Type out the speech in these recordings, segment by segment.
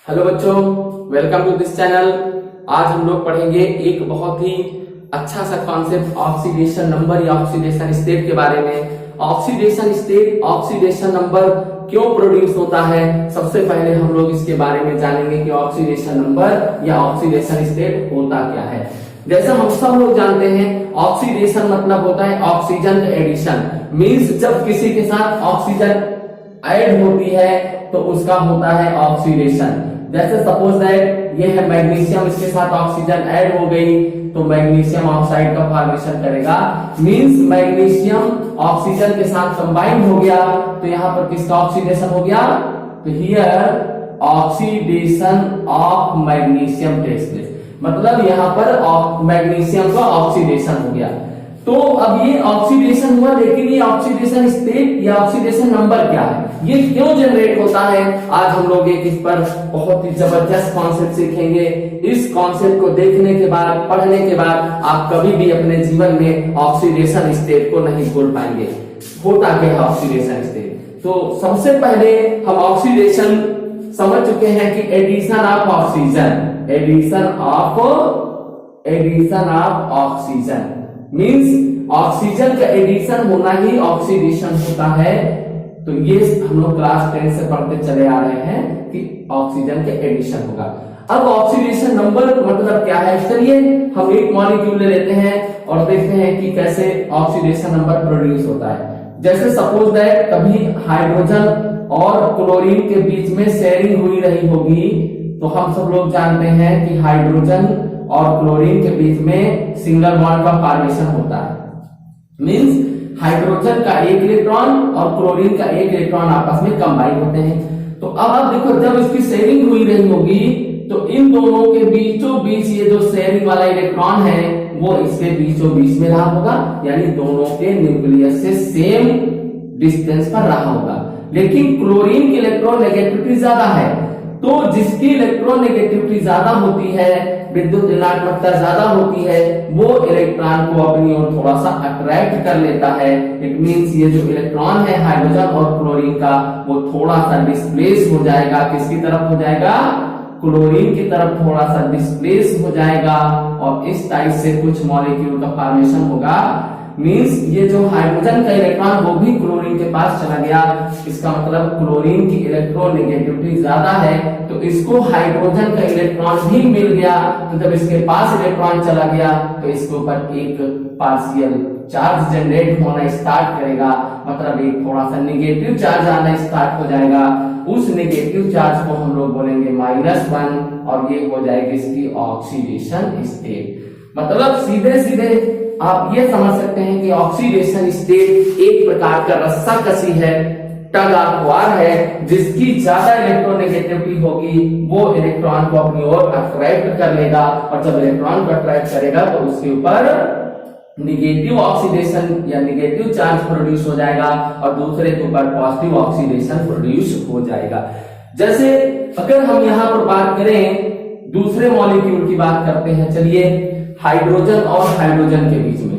Hello बच्चों, welcome to this channel. आज हम लोग पढ़ेंगे एक बहुत ही अच्छा सा कॉन्सेप्ट ऑक्सीडेशन नंबर या ऑक्सीडेशन स्टेट के बारे में। ऑक्सीडेशन स्टेट, ऑक्सीडेशन नंबर क्यों प्रोड्यूस होता है, सबसे पहले हम लोग इसके बारे में जानेंगे कि ऑक्सीडेशन नंबर या ऑक्सीडेशन स्टेट होता क्या है। जैसे हम सब लोग जानते हैं, ऑक्सीडेशन मतलब होता है ऑक्सीजन का एडिशन। मींस जब किसी के साथ ऑक्सीजन ऐड होती है तो उसका होता है ऑक्सीडेशन। जैसे सपोज दैट ये है मैग्नीशियम, इसके साथ ऑक्सीजन ऐड हो गई तो मैग्नीशियम ऑक्साइड का फॉर्मेशन करेगा। मींस मैग्नीशियम ऑक्सीजन के साथ कंबाइंड हो गया तो यहाँ पर किसका ऑक्सीडेशन हो गया, तो here oxidation of magnesium takes place. मतलब यहाँ पर मैग्नीशियम का ऑक्सीडेशन हो गया। तो अब ये ऑक्सीडेशन हुआ, लेकिन ये ऑक्सीडेशन स्टेट या ऑक्सीडेशन नंबर क्या है, ये क्यों जनरेट होता है, आज हम लोग एक इस पर बहुत ही जबरदस्त कॉन्सेप्ट सीखेंगे। इस कॉन्सेप्ट को देखने के बाद, पढ़ने के बाद आप कभी भी अपने जीवन में ऑक्सीडेशन स्टेट को नहीं भूल पाएंगे। होता क्या है ऑक्सीडेशन स्टेट, तो सबसे पहले हम ऑक्सीडेशन समझ चुके हैं कि addition of oxygen, addition of oxygen means oxygen का एडिशन होना ही ऑक्सीडेशन होता है। तो ये हम लोग क्लास 10 से पढ़ते चले आ रहे हैं कि ऑक्सीजन के एडिशन होगा। अब ऑक्सीडेशन नंबर मतलब क्या है, चलिए हम एक मॉलिक्यूल ले लेते हैं और देखते हैं कि कैसे ऑक्सीडेशन नंबर प्रोड्यूस होता है। जैसे सपोज दैट कभी हाइड्रोजन और क्लोरीन के बीच में शेयरिंग हुई रही होगी, तो हम सब लोग जानते हैं कि हाइड्रोजन और क्लोरीन के बीच में सिंगल बॉन्ड का फॉर्मेशन होता है। मींस हाइड्रोजन का एक इलेक्ट्रॉन और क्लोरीन का एक इलेक्ट्रॉन आपस में कंबाइन होते हैं। तो अब आप देखो, जब इसकी शेयरिंग हुई रही होगी तो इन दोनों के बीचों बीच ये जो शेयरिंग वाला इलेक्ट्रॉन है वो इसके बीचों बीच में रहा होगा, यानी दोनों के न्यूक्लियस से सेम डिस्टेंस पर रहा होगा। लेकिन क्लोरीन की इलेक्ट्रोनेगेटिविटी ज्यादा है, तो जिसकी इलेक्ट्रोनेगेटिविटी ज्यादा होती है, विद्युत ऋणात्मकता ज्यादा होती है, वो इलेक्ट्रॉन को अपनी ओर थोड़ा सा अट्रैक्ट कर लेता है। इट मींस ये जो इलेक्ट्रॉन है हाइड्रोजन और क्लोरीन का, वो थोड़ा सा डिस्प्लेस हो जाएगा। किसकी तरफ हो जाएगा, क्लोरीन की तरफ थोड़ा सा डिस्प्लेस हो जाएगा और इस टाइप से कुछ मॉलिक्यूल का फॉर्मेशन होगा। मींस ये जो हाइड्रोजन का इलेक्ट्रॉन वो भी क्लोरीन के पास चला गया, इसका मतलब क्लोरीन की इलेक्ट्रोनेगेटिविटी ज्यादा है, तो इसको हाइड्रोजन का इलेक्ट्रॉन भी मिल गया। तो जब इसके पास इलेक्ट्रॉन चला गया तो इसके ऊपर एक पार्शियल चार्ज जनरेट होना स्टार्ट करेगा, मतलब एक थोड़ा सा निगेटिव चार्ज आना स्टार्ट हो जाएगा। उस निगेटिव चार्ज को हम लोग बोलेंगे -1 और ये हो जाएगी इसकी ऑक्सीडेशन स्टेट। मतलब सीधे सीधे आप ये समझ सकते हैं कि ऑक्सीडेशन स्टेट एक प्रकार का रस्साकसी है, टग ऑफ वार है, जिसकी ज्यादा इलेक्ट्रोनेगेटिविटी होगी वो इलेक्ट्रॉन को अपनी ओर अट्रैक्ट कर लेगा, और जब इलेक्ट्रॉन को अट्रैक्ट करेगा तो उसके ऊपर निगेटिव ऑक्सीडेशन या निगेटिव चार्ज प्रोड्यूस हो जाएगा और दूसरे के ऊपर पॉजिटिव ऑक्सीडेशन प्रोड्यूस हो जाएगा। जैसे अगर हम यहाँ पर बात करें दूसरे मॉलिक्यूल की बात करते हैं, चलिए हाइड्रोजन और हाइड्रोजन के बीच में,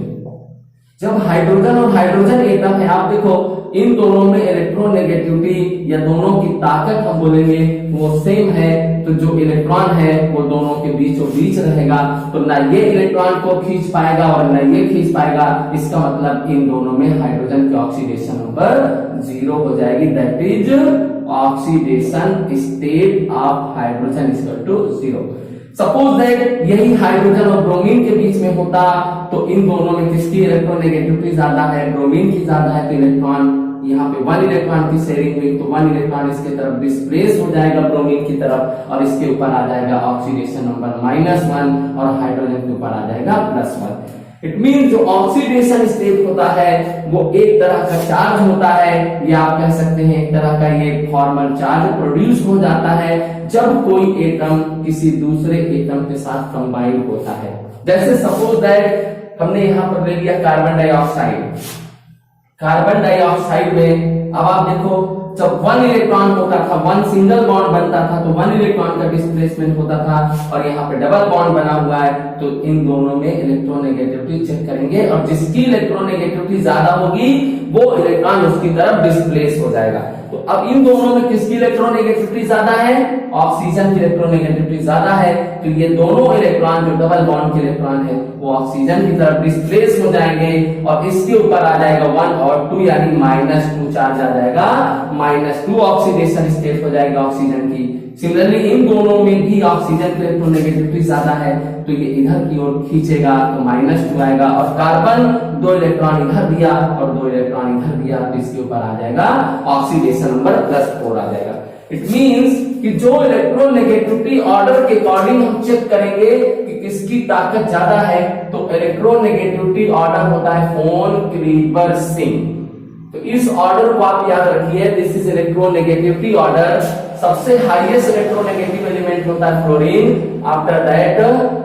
जब हाइड्रोजन और हाइड्रोजन एटम है, आप देखो इन दोनों में इलेक्ट्रोनेगेटिविटी या दोनों की ताकत हम बोलेंगे वो सेम है, तो जो इलेक्ट्रॉन है वो दोनों के बीचों बीच रहेगा, तो ना ये इलेक्ट्रॉन को खींच पाएगा और ना ये खींच पाएगा। इसका मतलब इन दोनों में हाइड्रोजन की ऑक्सीडेशन नंबर 0 हो जाएगी। That is oxidation state of hydrogen equal to 0। Suppose that यही हाइड्रोजन और ब्रोमीन के बीच में होता तो इन दोनों में किसकी इलेक्ट्रोनेगेटिविटी ज्यादा है, ब्रोमीन की ज्यादा है, तो इलेक्ट्रॉन यहाँ पे 1 इलेक्ट्रॉन की शेयरिंग हुई तो 1 इलेक्ट्रॉन इसके तरफ डिस्प्लेस हो जाएगा ब्रोमीन की तरफ, और इसके ऊपर आ जाएगा ऑक्सीडेशन नंबर -1 और हाइड्रोजन के ऊपर आ जाएगा +1। इट मीन जो ऑक्सीडेशन स्टेट होता है वो एक तरह का चार्ज होता है, या आप कह सकते हैं एक तरह का ये फॉर्मल चार्ज प्रोड्यूस हो जाता है जब कोई एटम किसी दूसरे एटम के साथ कंबाइन होता है। जैसे सपोज दैट हमने यहाँ पर ले लिया कार्बन डाइऑक्साइड। कार्बन डाइऑक्साइड में अब आप देखो, जब 1 इलेक्ट्रॉन होता था, 1 सिंगल बॉन्ड बनता था, तो 1 इलेक्ट्रॉन का डिस्प्लेसमेंट होता था और यहाँ पे डबल बॉन्ड बना हुआ है, तो इन दोनों में इलेक्ट्रोनेगेटिविटी चेक करेंगे और जिसकी इलेक्ट्रोनेगेटिविटी ज्यादा होगी वो इलेक्ट्रॉन उसकी तरफ डिस्प्लेस हो जाएगा। तो अब इन दोनों में किसकी इलेक्ट्रोनेगेटिविटी ज्यादा है? ऑक्सीजन की इलेक्ट्रोनेगेटिविटी ज्यादा है, तो ये दोनों इलेक्ट्रॉन जो डबल बॉन्ड के इलेक्ट्रॉन है वो ऑक्सीजन की तरफ डिस्प्लेस हो जाएंगे और इसके ऊपर आ जाएगा 1 और 2 यानी -2 चार्ज आ जाएगा, -2 ऑक्सीडेशन स्टेट हो जाएगा ऑक्सीजन की। सिमिलरली इन दोनों में भी ऑक्सीजन की इलेक्ट्रोनेगेटिविटी ज्यादा है तो ये इधर की ओर खींचेगा तो -2 आएगा और कार्बन 2 इलेक्ट्रॉन इधर दिया और 2 इलेक्ट्रॉन इधर दिया तो इसके ऊपर आ जाएगा ऑक्सीडेशन नंबर +4 आ जाएगा। इट मींस कि जो इलेक्ट्रोनेगेटिविटी ऑर्डर के अकॉर्डिंग हम चेक करेंगे कि किसकी ताकत ज्यादा है, तो इलेक्ट्रोनेगेटिविटी ऑर्डर होता है फोन क्रीपर सिंह। तो इस ऑर्डर को आप याद रखिए, दिस इज इलेक्ट्रोनेगेटिविटी ऑर्डर। सबसे हाईएस्ट इलेक्ट्रोनेगेटिव एलिमेंट होता है fluorine, after that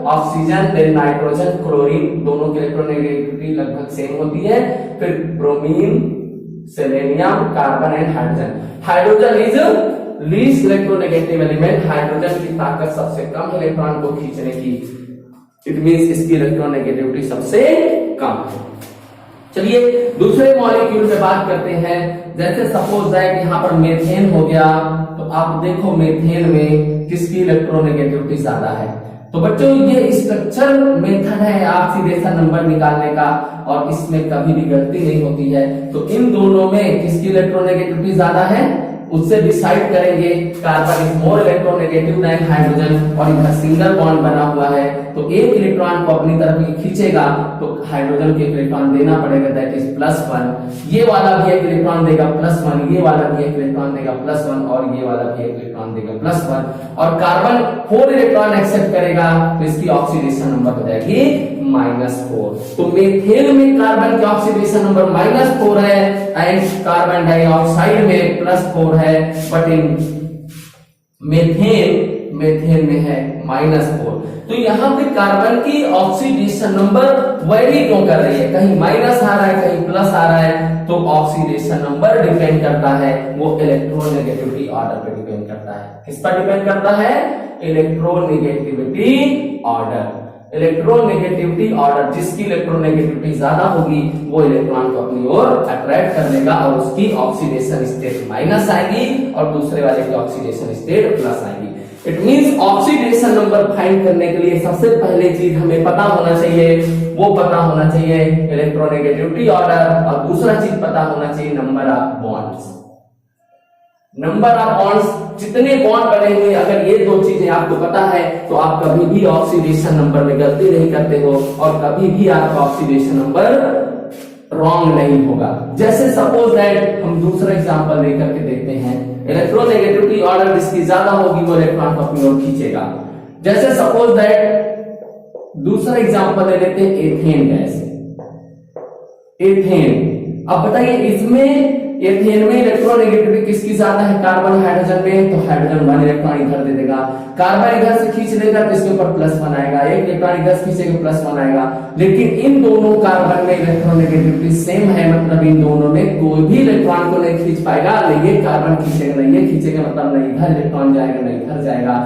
oxygen, then nitrogen, chlorine, दोनों की इलेक्ट्रोनेगेटिविटी लगभग सेम होती है। फिर bromine, selenium, carbon and hydrogen. Hydrogen is least electronegative element, hydrogen की ताकत सबसे कम इलेक्ट्रॉन को खींचने की, इट मींस इसकी इलेक्ट्रोनेगेटिविटी सबसे कम है। चलिए दूसरे मॉलिक्यूल पे बात करते हैं। जैसे सपोज दैट यहाँ पर मेथेन हो गया, तो आप देखो मेथेन में किसकी इलेक्ट्रोनेगेटिविटी ज्यादा है। तो बच्चों ये स्ट्रक्चर मेथड है ऑक्सीडेशन नंबर निकालने का और इसमें कभी भी गलती नहीं होती है। तो इन दोनों में किसकी इलेक्ट्रोनेगेटिविटी ज्यादा है उससे डिसाइड करेंगे। Carbon is more electronegative than hydrogen और इधर सिंगल बॉन्ड बना हुआ है तो एक इलेक्ट्रॉन को अपनी तरफ खींचेगा तो हाइड्रोजन के इलेक्ट्रॉन देना पड़ेगा, दैट इज +1। ये वाला भी एक इलेक्ट्रॉन देगा +1, ये वाला भी एक इलेक्ट्रॉन देगा +1 और ये वाला भी एक इलेक्ट्रॉन देगा +1 और कार्बन 4 इलेक्ट्रॉन एक्सेप्ट करेगा तो इसकी ऑक्सीडेशन नंबर हो जाएगी -4। तो मेथेन में कार्बन की ऑक्सीडेशन नंबर -4 है एंड कार्बन डाइऑक्साइड में +4 है, बट इन मेथेन में है -4। तो यहाँ पे कार्बन की ऑक्सीडेशन नंबर वेरी क्यों कर रही है, कहीं माइनस आ रहा है कहीं प्लस आ रहा है, तो ऑक्सीडेशन नंबर डिपेंड करता है वो इलेक्ट्रोनेगेटिविटी ऑर्डर पे डिपेंड करता है। किस पर डिपेंड करता है? Electronegativity order. इलेक्ट्रोनेगेटिविटी ऑर्डर, जिसकी इलेक्ट्रोनेगेटिविटी ज्यादा होगी वो इलेक्ट्रॉन को अपनी ओर अट्रैक्ट कर लेगा और उसकी ऑक्सीडेशन स्टेट माइनस आएगी और दूसरे वाले की ऑक्सीडेशन स्टेट प्लस आएगी। It means oxidation number find करने के लिए सबसे पहले चीज हमें पता होना चाहिए, वो पता होना चाहिए इलेक्ट्रोनेगेटिविटी ऑर्डर और दूसरा चीज पता होना चाहिए number of bonds. Number of bonds, जितने बॉन्ड बने हुए, अगर ये दो चीजें आपको पता है तो आप कभी भी ऑक्सीडेशन नंबर में गलती नहीं करते हो और कभी भी आपका ऑक्सीडेशन नंबर रॉन्ग नहीं होगा। जैसे सपोज दैट हम दूसरा एग्जांपल लेकर के देखते हैं, इलेक्ट्रोनेगेटिविटी ऑर्डर जिसकी ज्यादा होगी वो इलेक्ट्रॉन को अपनी ओर खींचेगा। जैसे सपोज दैट दूसरा एग्जांपल ले लेते हैं एथेन गैस। एथेन, अब बताइए इसमें एथेन में इलेक्ट्रोनेगेटिविटी किसकी ज्यादा है? कार्बन हाइड्रोजन में, तो हाइड्रोजन 1 इलेक्ट्रॉन इधर दे देगा, कार्बन इधर से खींच लेगा तो इसके ऊपर +1 आएगा, एक इलेक्ट्रॉन इधर से खींचेगा +1 आएगा। लेकिन इन दोनों कार्बन में इलेक्ट्रोनेगेटिविटी सेम है, मतलब इन दोनों में कोई भी इलेक्ट्रॉन को नहीं खींच पाएगा, नहीं ये कार्बन खींचेगा नहीं ये खींचेगा, मतलब नहीं इधर इलेक्ट्रॉन जाएगा नहीं इधर जाएगा।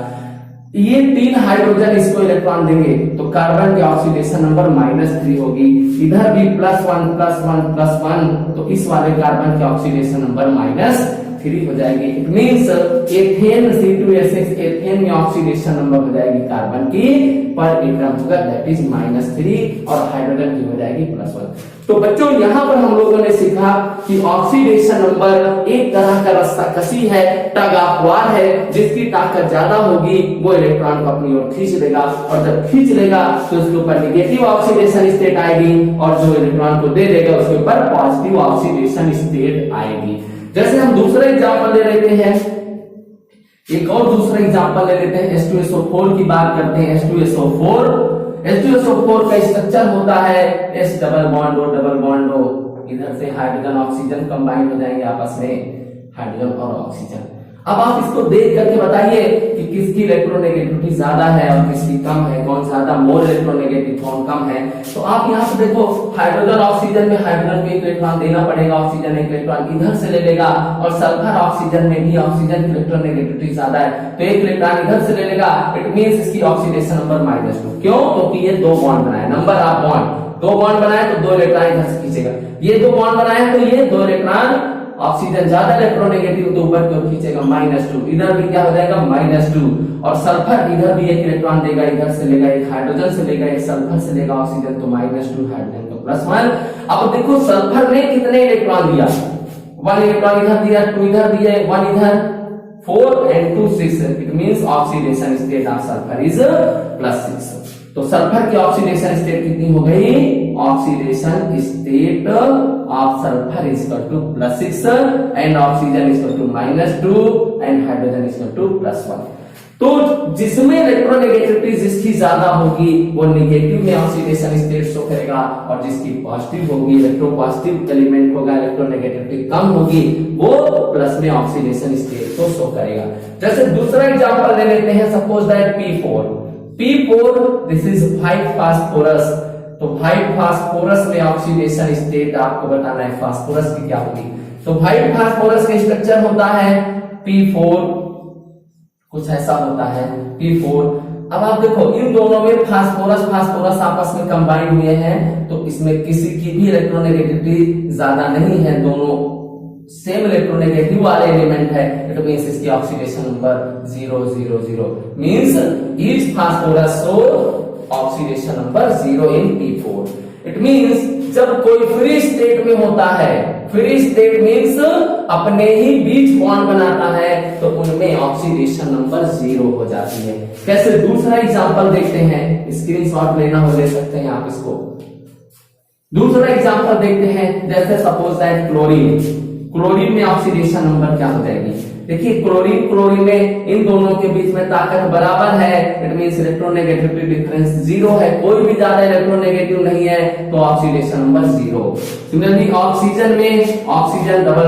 ये 3 हाइड्रोजन इसको इलेक्ट्रॉन देंगे तो कार्बन की ऑक्सीडेशन नंबर -3 होगी, इधर भी +1 तो इस वाले कार्बन की ऑक्सीडेशन नंबर -3 हो जाएगी। It means ethane C2H6 ethane में ऑक्सीडेशन नंबर हो जाएगी कार्बन की पर एटम होगा दैट इज -3 और हाइड्रोजन की हो जाएगी +1। तो बच्चों यहाँ पर हम लोगों ने सीखा कि ऑक्सीडेशन नंबर एक तरह का रास्ता कसी है, टग ऑफ वार है, जिसकी ताकत ज्यादा होगी वो इलेक्ट्रॉन को अपनी ओर खींच लेगा और जब खींच लेगा तो उसके ऊपर नेगेटिव ऑक्सीडेशन स्टेट आएगी और जो इलेक्ट्रॉन को दे देगा उसके ऊपर पॉजिटिव ऑक्सीडेशन स्टेट आएगी। जैसे हम दूसरा एग्जांपल ले लेते हैं, एक और दूसरा एग्जांपल ले लेते हैं, H2SO4 की बात करते हैं। H2SO4 का स्ट्रक्चर होता है S डबल बॉन्ड O, इधर से हाइड्रोजन ऑक्सीजन कंबाइन हो जाएंगे आपस में, हाइड्रोजन और ऑक्सीजन। अब आप इसको देख करके बताइए कि किसकी इलेक्ट्रोनेगेटिविटी ज्यादा है और किसकी कम है, कौन ज्यादा मोर इलेक्ट्रोनेगेटिव कौन कम है। तो आप यहाँ पे देखो हाइड्रोजन ऑक्सीजन में हाइड्रोजन को एक इलेक्ट्रॉन देना पड़ेगा, ऑक्सीजन एक इलेक्ट्रॉन इधर से ले लेगा, और सल्फर ऑक्सीजन में भी ऑक्सीजन की इलेक्ट्रोनेगेटिविटी ज्यादा है तो एक इलेक्ट्रॉन इधर से ले लेगा। इट मींस इसकी ऑक्सीडेशन नंबर -2। क्यों? क्योंकि ये दो बॉन्ड बनाए, नंबर ऑफ बॉन्ड, दो बॉन्ड बनाए तो दो इलेक्ट्रॉन इधर से खींचेगा, ये दो बॉन्ड बनाए तो ये दो इलेक्ट्रॉन ऑक्सीजन ज्यादा इलेक्ट्रोनेगेटिव तो ऊपर की ओर खींचेगा -2, इधर भी क्या हो जाएगा -2, और सल्फर इधर भी एक इलेक्ट्रॉन देगा, इधर से लेगा, एक हाइड्रोजन से लेगा, एक सल्फर से लेगा ऑक्सीजन, तो -2 हाइड्रोजन का +1। अब देखो सल्फर ने कितने इलेक्ट्रॉन दिया, 1 इलेक्ट्रॉन इधर दिया, 2 इधर दिया, 1 इधर, 4 and 2 6। It means oxidation state of sulphur is +6। तो सल्फर की ऑक्सीडेशन स्टेट कितनी हो गई? Oxidation state of sulphur is equal to +6 and oxygen is equal to -2 and hydrogen is equal to +1। तो जिसमें इलेक्ट्रोनेगेटिविटी जिसकी ज्यादा होगी वो नेगेटिव में ऑक्सीडेशन स्टेट शो करेगा, और जिसकी पॉजिटिव होगी, इलेक्ट्रोपॉजिटिव एलिमेंट होगा, इलेक्ट्रोनेगेटिविटी कम होगी, वो प्लस में ऑक्सीडेशन स्टेट को शो करेगा। जैसे दूसरा एग्जांपल ले लेते हैं, suppose that P4 this is white phosphorus. तो व्हाइट फास्फोरस में ऑक्सीडेशन स्टेट आपको बताना है फास्फोरस की क्या होगी। तो व्हाइट फास्फोरस का स्ट्रक्चर होता है P4, कुछ ऐसा होता है P4। अब आप देखो इन दोनों में फास्फोरस आपस में कंबाइन हुए हैं, तो इसमें किसी की भी इलेक्ट्रोनेगेटिविटी ज्यादा नहीं है, दोनों सेम इलेक्ट्रोनेगेटिव वाले एलिमेंट है। इट मींस इसकी oxidation number 0 0 0 means each phosphorus show oxidation number 0 in P4। It means जब कोई फ्री स्टेट में होता है, फ्री स्टेट मींस अपने ही बीच बॉन्ड बनाता है, तो उनमें ऑक्सीडेशन नंबर 0 हो जाती है। कैसे? दूसरा एग्जांपल देखते हैं, स्क्रीनशॉट लेना हो ले सकते हैं आप इसको। दूसरा एग्जांपल देखते हैं, जैसे सपोज दैट क्लोरीन में ऑक्सीडेशन नंबर क्या हो जाएगी? देखिए क्लोरीन में इन दोनों के बीच में ताकत बराबर है, इट मींस इलेक्ट्रोनेगेटिविटी डिफरेंस 0 है, कोई भी ज्यादा इलेक्ट्रोनेगेटिव नहीं है, तो ऑक्सीडेशन नंबर 0। सिमिलरली ऑक्सीजन में ऑक्सीजन डबल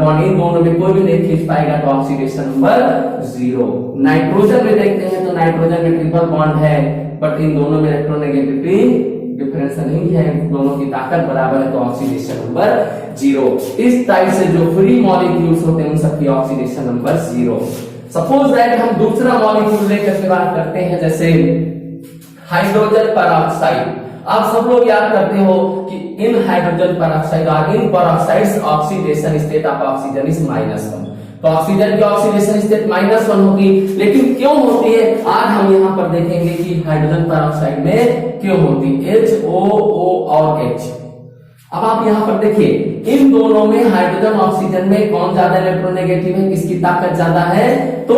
बॉन्ड इन दोनों में कोई भी नहीं खींच पाएगा, तो ऑक्सीडेशन नंबर 0। नाइट्रोजन में देखते हैं तो नाइट्रोजन में ट्रिपल बॉन्ड है, बट इन दोनों में इलेक्ट्रोनेगेटिविटी डिफरेंस नहीं है, दोनों की ताकत बराबर है, तो ऑक्सीडेशन नंबर 0। इस टाइप से जो फ्री मॉलिक्यूल्स होते हैं उन सबकी ऑक्सीडेशन नंबर 0। सपोज दैट हम दूसरा मॉलिक्यूल लेकर के बात करते हैं, जैसे हाइड्रोजन पेरोक्साइड। आप सब लोग याद करते हो कि इन हाइड्रोजन पेरोक्साइड और in peroxides oxidation state of oxygen is -1। तो ऑक्सीजन की ऑक्सीडेशन स्टेट -1 होगी, लेकिन क्यों होती है आज हम यहाँ पर देखेंगे कि हाइड्रोजन पेरोक्साइड में क्यों होती है HOO और H। अब आप यहाँ पर देखिए इन दोनों में हाइड्रोजन ऑक्सीजन में कौन ज्यादा इलेक्ट्रोनेगेटिव है, किसकी ताकत ज्यादा है? तो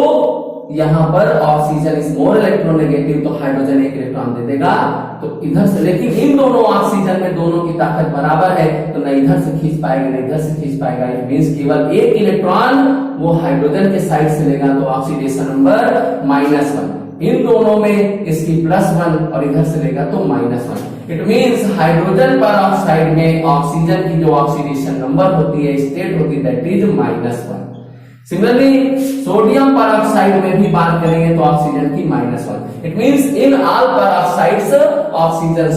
यहाँ पर ऑक्सीजन इज मोर इलेक्ट्रोनेगेटिव, तो हाइड्रोजन एक इलेक्ट्रॉन दे देगा, तो इधर से, लेकिन इन दोनों ऑक्सीजन में दोनों की ताकत बराबर है, तो न इधर से खींच पाएगा न इधर से खींच पाएगा। इट मींस केवल एक इलेक्ट्रॉन वो हाइड्रोजन के साइड से लेगा, तो ऑक्सीडेशन नंबर -1। इन दोनों में इसकी +1 और इधर से लेगा तो -1। इट मींस हाइड्रोजन पेरोक्साइड में ऑक्सीजन की जो ऑक्सीडेशन नंबर होती है, स्टेट होती है, that is -1। Similarly sodium peroxide में भी बात करेंगे तो ऑक्सीजन की -1। It means in all peroxides oxygen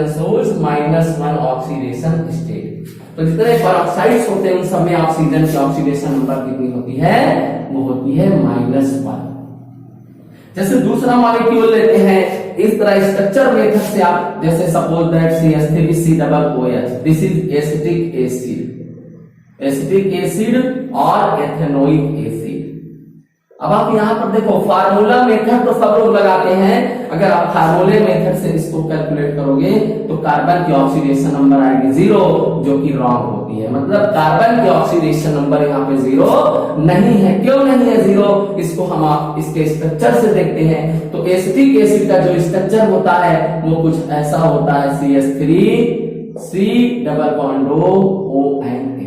shows -1 oxidation state. तो जितने पेरोक्साइड्स होते हैं उन सब में ऑक्सीजन की ऑक्सीडेशन नंबर कितनी होती है? वो होती है -1। जैसे दूसरा मॉलिक्यूल लेते हैं, इस तरह स्ट्रक्चर मेथड से आप, जैसे suppose that CH3COOH, this is acetic acid और एथेनोइक एसिड। अब आप यहाँ पर देखो फार्मूला मेथड तो सब लोग लगाते हैं, अगर आप फार्मूले मेथड से इसको कैलकुलेट करोगे तो कार्बन की ऑक्सीडेशन नंबर आएगी 0, जो कि रॉन्ग होती है। मतलब कार्बन की ऑक्सीडेशन नंबर यहाँ पे 0 नहीं है। क्यों नहीं है 0? इसको हम इसके स्ट्रक्चर से देखते हैं। तो एसिटिक एसिड का जो स्ट्रक्चर होता है वो कुछ ऐसा होता है, CH3 डबल बॉन्ड ONH।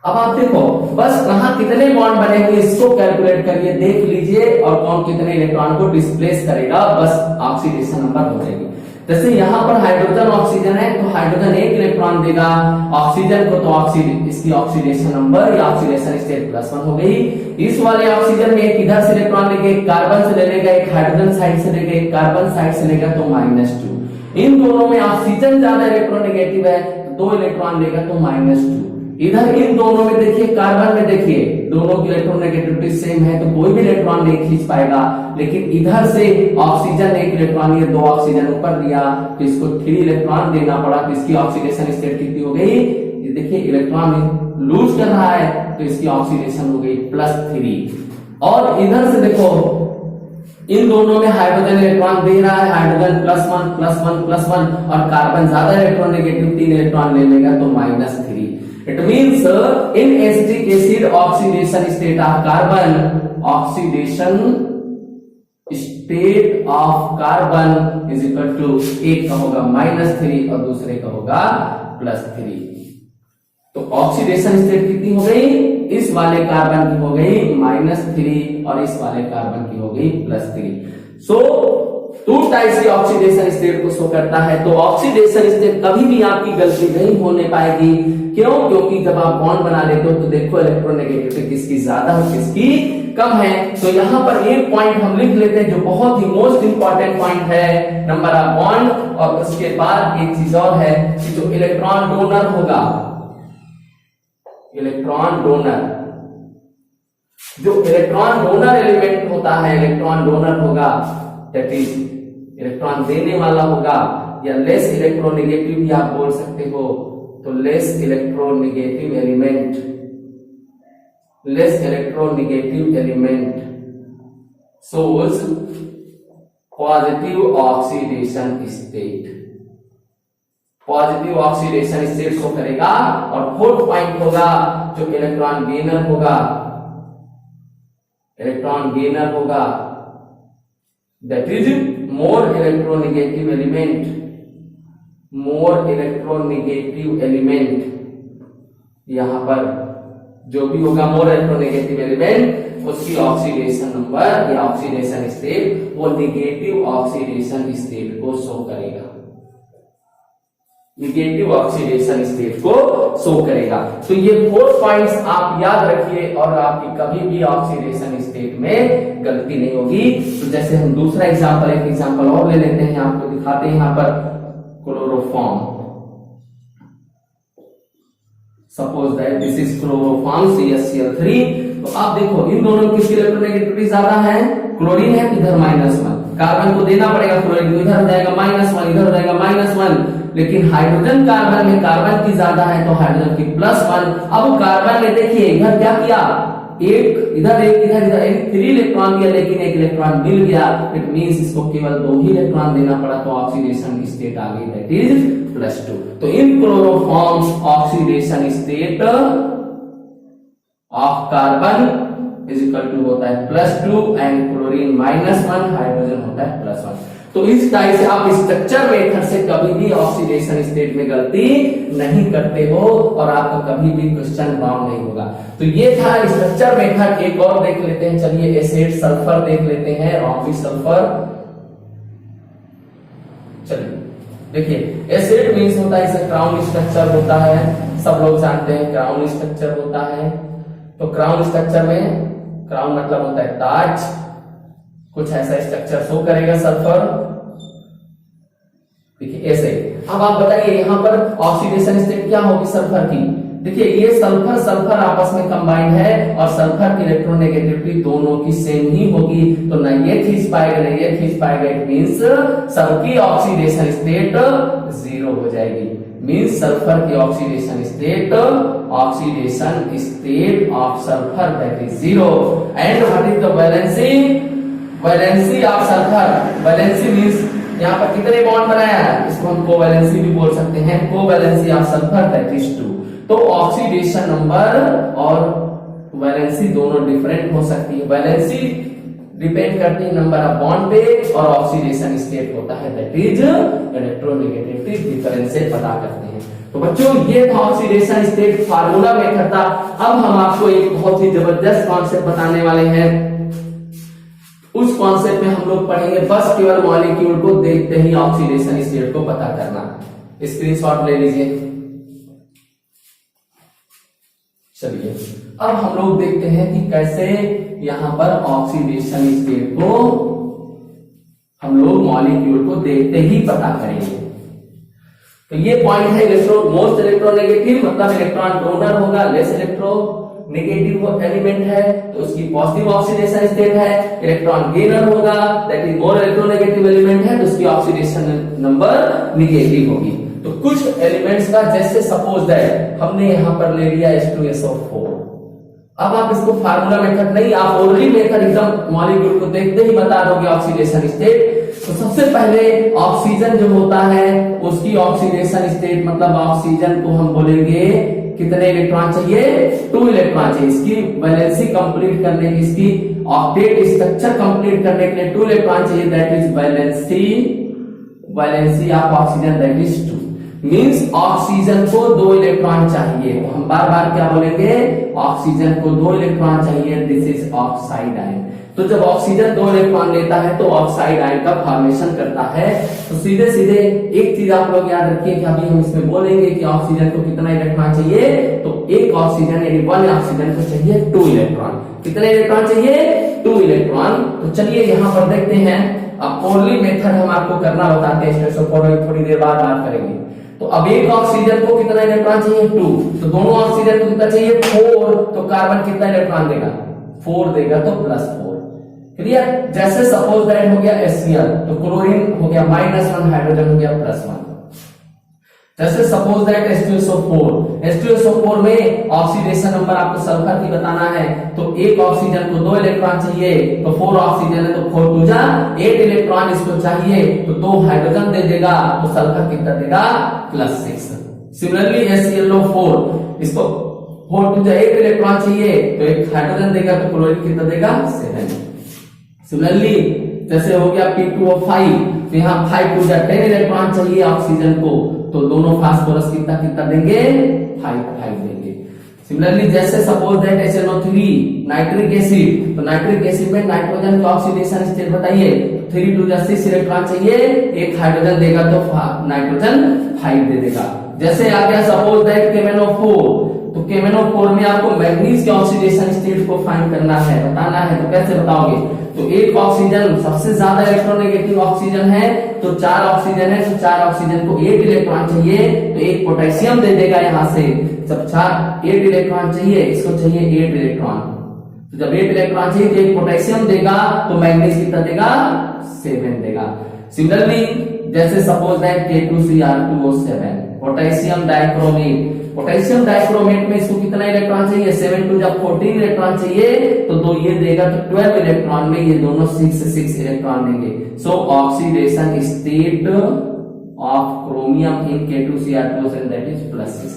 अब आप देखो बस कहां कितने बॉन्ड बनेंगे इसको कैलकुलेट करिए, देख लीजिए, और कौन कितने इलेक्ट्रॉन को डिस्प्लेस करेगा, बस ऑक्सीडेशन नंबर हो जाएगी। जैसे यहाँ पर हाइड्रोजन ऑक्सीजन है तो हाइड्रोजन एक इलेक्ट्रॉन देगा ऑक्सीजन को, तो इसकी ऑक्सीडेशन नंबर या ऑक्सीडेशन स्टेट +1 हो गई। इस वाले ऑक्सीजन में एक इधर से इलेक्ट्रॉन लेके एक कार्बन से ले लेगा, एक हाइड्रोजन साइड से लेके एक कार्बन साइड से लेगा तो -2। इन दोनों में ऑक्सीजन ज्यादा इलेक्ट्रोनेगेटिव है तो 2 इलेक्ट्रॉन लेगा तो -2। इधर इन दोनों में देखिए, कार्बन में देखिए दोनों की इलेक्ट्रोनेगेटिविटी सेम है तो कोई भी इलेक्ट्रॉन नहीं खींच पाएगा, लेकिन इधर से ऑक्सीजन एक इलेक्ट्रॉन लिया, 2 ऑक्सीजन ऊपर लिया तो इसको 3 इलेक्ट्रॉन देना पड़ा, तो इसकी ऑक्सीडेशन स्टेट कितनी हो गई, ये देखिए इलेक्ट्रॉन लूज कर रहा है तो इसकी ऑक्सीडेशन हो गई +3। और इधर से देखो इन दोनों में हाइड्रोजन इलेक्ट्रॉन दे रहा है, हाइड्रोजन +1 और कार्बन ज्यादा इलेक्ट्रोनेगेटिव 3 इलेक्ट्रॉन ले लेगा तो -3। It means in acetic acid oxidation state of carbon, oxidation state of carbon is equal to एक का होगा -3 और दूसरे का होगा +3। तो ऑक्सीडेशन स्टेट कितनी हो गई, इस वाले कार्बन की हो गई -3 और इस वाले कार्बन की हो गई +3। सो 2 टाइप से ऑक्सीडेशन स्टेट को शो करता है। तो ऑक्सीडेशन स्टेट कभी भी आपकी गलती नहीं होने पाएगी, क्यों, क्योंकि जब आप बॉन्ड बना लेते हो तो देखो इलेक्ट्रोनेगेटिविटी किसकी ज्यादा है किसकी कम है। तो यहाँ पर एक पॉइंट हम लिख लेते हैं जो बहुत ही मोस्ट इंपॉर्टेंट पॉइंट है, नंबर ऑफ बॉन्ड। और उसके बाद एक चीज और है कि जो इलेक्ट्रॉन डोनर होगा, इलेक्ट्रॉन डोनर, जो इलेक्ट्रॉन डोनर एलिमेंट होता है, इलेक्ट्रॉन डोनर होगा दैट इज इलेक्ट्रॉन देने वाला होगा, या लेस इलेक्ट्रोनेगेटिव भी आप बोल सकते हो, तो less electronegative element, less electronegative element shows positive oxidation state, positive oxidation state show करेगा। और 4th पॉइंट होगा जो इलेक्ट्रॉन गेनर होगा, इलेक्ट्रॉन गेनर होगा that is more electronegative element, more electronegative element. यहां पर जो भी होगा मोर इलेक्ट्रोनेगेटिव एलिमेंट उसकी ऑक्सीडेशन नंबर या ऑक्सीडेशन स्टेट वो निगेटिव ऑक्सीडेशन स्टेट को शो करेगा, निगेटिव ऑक्सीडेशन स्टेट को शो करेगा। तो ये 4 पॉइंट्स आप याद रखिए और आपकी कभी भी ऑक्सीडेशन स्टेट में गलती नहीं होगी। तो जैसे हम दूसरा एग्जांपल, एक एग्जांपल और ले लेते हैं, आपको दिखाते हैं यहाँ पर chloroform. Suppose that this is chloroform CaCl3। तो आप देखो इन दोनों की इलेक्ट्रोनेगेटिविटी ज्यादा है, क्लोरीन है इधर -1, कार्बन को देना पड़ेगा क्लोरीन को, इधर हो जाएगा -1, इधर हो जाएगा -1, लेकिन हाइड्रोजन कार्बन में कार्बन की ज्यादा है तो हाइड्रोजन की +1। अब कार्बन ने देखिए इधर क्या किया, एक इधर एक इधर इधर एक 3 इलेक्ट्रॉन दिया, लेकिन एक इलेक्ट्रॉन मिल गया, इट मींस इसको केवल 2 ही इलेक्ट्रॉन देना पड़ा तो ऑक्सीडेशन स्टेट आ गई दैट इज +2। तो in chloroform oxidation state of carbon is equal to होता है +2 एंड क्लोरीन -1, हाइड्रोजन होता है +1। तो इस टाइप से आप स्ट्रक्चर मेथड से कभी भी ऑक्सीडेशन स्टेट में गलती नहीं करते हो और आपका कभी भी क्वेश्चन रॉन्ग नहीं होगा। तो ये था स्ट्रक्चर मेथड। एक और देख लेते हैं, चलिए एसिड सल्फर देख लेते हैं, रॉम्बी सल्फर। चलिए देखिए एसिड मींस होता है इसे क्राउन स्ट्रक्चर होता है, सब लोग जानते हैं क्राउन स्ट्रक्चर होता है। तो क्राउन स्ट्रक्चर में क्राउन मतलब होता है ताज, कुछ ऐसा स्ट्रक्चर शो करेगा सल्फर। देखिए ऐसे। अब आप बताइए यहाँ पर ऑक्सीडेशन स्टेट क्या होगी सल्फर की। देखिए ये सल्फर सल्फर आपस में कंबाइंड है और सल्फर की इलेक्ट्रोनेगेटिविटी दोनों की सेम ही होगी, तो ना ये खींच पाएगा ना ये खींच पाएगा। इट मींस सबकी ऑक्सीडेशन स्टेट 0 हो जाएगी। मींस सल्फर की oxidation state of sulphur that is 0। And what is the valency of sulphur. Valency means यहाँ पर कितने बॉन्ड बनाया है, इसको हम कोवैलेंसी भी बोल सकते हैं। Covalency of sulphur that is 2। तो ऑक्सीडेशन नंबर और वैलेंसी दोनों डिफरेंट हो सकती है। वैलेंसी डिपेंड करती है नंबर ऑफ बॉन्ड पे और ऑक्सीडेशन स्टेट होता है दैट इज इलेक्ट्रोनेगेटिविटी डिफरेंस से पता करते हैं। तो बच्चों ये था ऑक्सीडेशन स्टेट फार्मूला मेथड था। अब हम आपको एक बहुत ही जबरदस्त कॉन्सेप्ट बताने वाले हैं उस कॉन्सेप्ट में हम लोग पढ़ेंगे। बस केवल मॉलिक्यूल को देखते ही ऑक्सीडेशन स्टेट को पता करना। स्क्रीनशॉट ले लीजिए। चलिए अब हम लोग देखते हैं कि कैसे यहां पर ऑक्सीडेशन स्टेट को हम लोग मॉलिक्यूल को देखते ही पता करेंगे। तो ये पॉइंट है इलेक्ट्रॉन मोस्ट इलेक्ट्रोनेगेटिव, मतलब इलेक्ट्रॉन डोनर होगा, लेस इलेक्ट्रोनेगेटिव एलिमेंट है तो उसकी पॉजिटिव ऑक्सीडेशन स्टेट है। इलेक्ट्रॉन गेनर होगा that is more electronegative element है तो उसकी ऑक्सीडेशन नंबर नेगेटिव होगी। तो कुछ एलिमेंट्स का जैसे सपोज दैट हमने यहां पर ले लिया H2SO4। अब आप इसको फार्मूला मेथड नहीं, आप ओरली मेथड एकदम मॉलिक्यूल को देखते ही बता दोगे ऑक्सीडेशन स्टेट। तो सबसे पहले ऑक्सीजन जो होता है उसकी ऑक्सीडेशन स्टेट, मतलब ऑक्सीजन को हम बोलेंगे कितने इलेक्ट्रॉन चाहिए, 2 इलेक्ट्रॉन चाहिए। इसकी वैलेंसी कंप्लीट करने की, इसकी ऑक्टेट स्ट्रक्चर कंप्लीट करने के लिए 2 इलेक्ट्रॉन चाहिए, that is valency of oxygen that is 2। Means oxygen को 2 इलेक्ट्रॉन चाहिए। तो हम बार बार क्या बोलेंगे, ऑक्सीजन को 2 इलेक्ट्रॉन चाहिए, दिस इज ऑक्साइड आयन। तो जब ऑक्सीजन 2 इलेक्ट्रॉन लेता है तो ऑक्साइड आयन का फॉर्मेशन करता है। तो सीधे सीधे एक चीज आप लोग याद रखिए कि अभी हम इसमें बोलेंगे कि ऑक्सीजन को कितना इलेक्ट्रॉन चाहिए, तो एक ऑक्सीजन यानी 1 ऑक्सीजन को चाहिए 2 इलेक्ट्रॉन। कितने इलेक्ट्रॉन चाहिए, 2 इलेक्ट्रॉन। तो चलिए यहां पर देखते हैं। अब ओरली मेथड हम आपको करना बताते हैं, H2SO4 थोड़ी देर बाद बात करेंगे। तो अब एक ऑक्सीजन को कितना इलेक्ट्रॉन चाहिए, 2। तो दोनों ऑक्सीजन को कितना चाहिए, 4। तो कार्बन कितना इलेक्ट्रॉन देगा, 4 देगा, तो +4। क्लियर। जैसे सपोज दैट हो गया HCl, तो क्लोरीन हो गया -1, हाइड्रोजन हो गया +1। जैसे सपोज दैट H2SO4 में ऑक्सीडेशन नंबर आपको सल्फर की बताना है, तो एक ऑक्सीजन को 2 इलेक्ट्रॉन चाहिए, तो 4 ऑक्सीजन है तो 4 2 जा 8 इलेक्ट्रॉन इसको चाहिए, तो 2 हाइड्रोजन दे देगा, तो सल्फर कितना देगा, +6। सिमिलरली HClO4 इसको 4 2 जा 8 इलेक्ट्रॉन चाहिए, तो एक हाइड्रोजन देगा, तो क्लोरीन कितना देगा, 7। सिमिलरली जैसे हो गया P2O5, तो यहाँ 5 2 जा 10 इलेक्ट्रॉन चाहिए ऑक्सीजन को, तो दोनों फास्फोरस कितना कितना देंगे, 5 5 देंगे। सिमिलरली जैसे suppose that HNO3 nitric acid, तो नाइट्रिक एसिड में नाइट्रोजन की ऑक्सीडेशन स्टेट बताइए, 3 2 जा 6 इलेक्ट्रॉन चाहिए, एक हाइड्रोजन देगा तो नाइट्रोजन 5 दे देगा। जैसे आ गया सपोज दैट KMnO4, तो KMnO4 में आपको मैग्नीज के ऑक्सीडेशन स्टेट को फाइंड करना है, बताना है, तो कैसे बताओगे, तो एक ऑक्सीजन सबसे ज्यादा इलेक्ट्रोनेगेटिव ऑक्सीजन है, तो 4 ऑक्सीजन है, तो 4 ऑक्सीजन को 8 इलेक्ट्रॉन चाहिए, तो एक पोटेशियम दे देगा यहां से। जब 8 इलेक्ट्रॉन चाहिए, इसको चाहिए 8 इलेक्ट्रॉन, तो जब 8 इलेक्ट्रॉन चाहिए तो एक पोटेशियम देगा, तो मैग्नीज कितना देगा, 7 देगा। सिमिलरली जैसे suppose that K2Cr2O7 potassium dichromate, potassium dichromate में इसको कितना इलेक्ट्रॉन चाहिए, 7 2 जब 14 इलेक्ट्रॉन चाहिए, तो 2 ये देगा, तो 12 इलेक्ट्रॉन में ये दोनों 6 इलेक्ट्रॉन देंगे। सो oxidation state of chromium in K2Cr2O7 that is +6।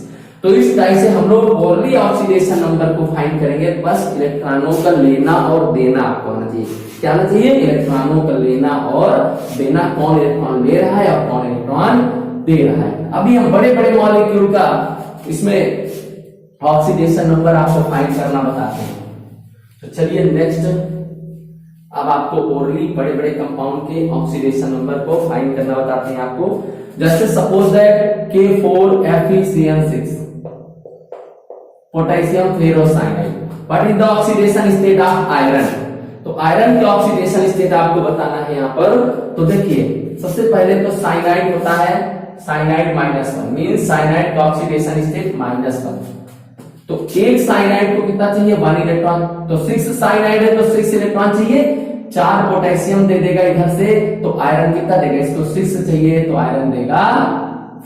तो इस टाइप से हम लोग ओरली ऑक्सीडेशन नंबर को फाइंड करेंगे। बस इलेक्ट्रॉनों का लेना और देना आपको आना चाहिए। क्या आना चाहिए, इलेक्ट्रॉनों का लेना और देना, कौन इलेक्ट्रॉन ले रहा है और कौन इलेक्ट्रॉन दे रहा है। अभी हम बड़े बड़े मॉलिक्यूल का इसमें ऑक्सीडेशन नंबर आपको फाइंड करना बताते हैं। तो चलिए नेक्स्ट, अब आपको ओरली बड़े बड़े कंपाउंड के ऑक्सीडेशन नंबर को फाइंड करना बताते हैं आपको। जैसे suppose that K4FeCN6 potassium ferrocyanide, what is the oxidation state of iron. तो आयरन की ऑक्सीडेशन स्टेट आपको बताना है यहाँ पर। तो देखिए सबसे पहले तो साइनाइड होता है, साइनाइड -1 मींस साइनाइड का ऑक्सीडेशन स्टेट -1। तो एक साइनाइड को कितना चाहिए, 1 इलेक्ट्रॉन, तो 6 साइनाइड है तो 6 इलेक्ट्रॉन चाहिए, 4 पोटेशियम दे देगा इधर से, तो आयरन कितना देगा, इसको 6 चाहिए तो आयरन देगा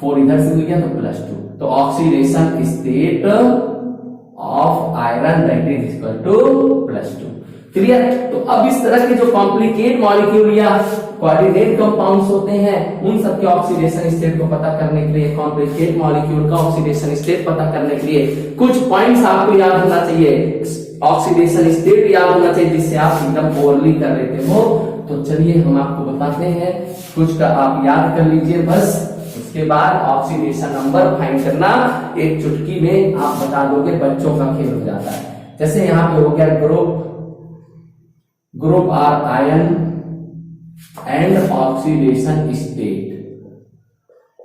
4, इधर से मिल गया तो +2। तो oxidation state of iron that is equal to +2। Clear. तो अब इस तरह के जो कॉम्प्लिकेट मॉलिक्यूल या कोऑर्डिनेट कंपाउंड्स होते हैं, उन सब के ऑक्सीडेशन स्टेट को पता करने के लिए, कॉम्प्लिकेट मॉलिक्यूल का ऑक्सीडेशन स्टेट पता करने के लिए कुछ पॉइंट्स आपको याद होना चाहिए, ऑक्सीडेशन स्टेट याद होना चाहिए, जिससे आप एकदम ओरली कर लेते हो। तो चलिए हम आपको बताते हैं, कुछ का आप याद कर लीजिए बस, उसके बाद ऑक्सीडेशन नंबर फाइंड करना एक चुटकी में आप बता दोगे, बच्चों का खेल हो जाता है। जैसे यहाँ पे हो गया group group or ion and oxidation state.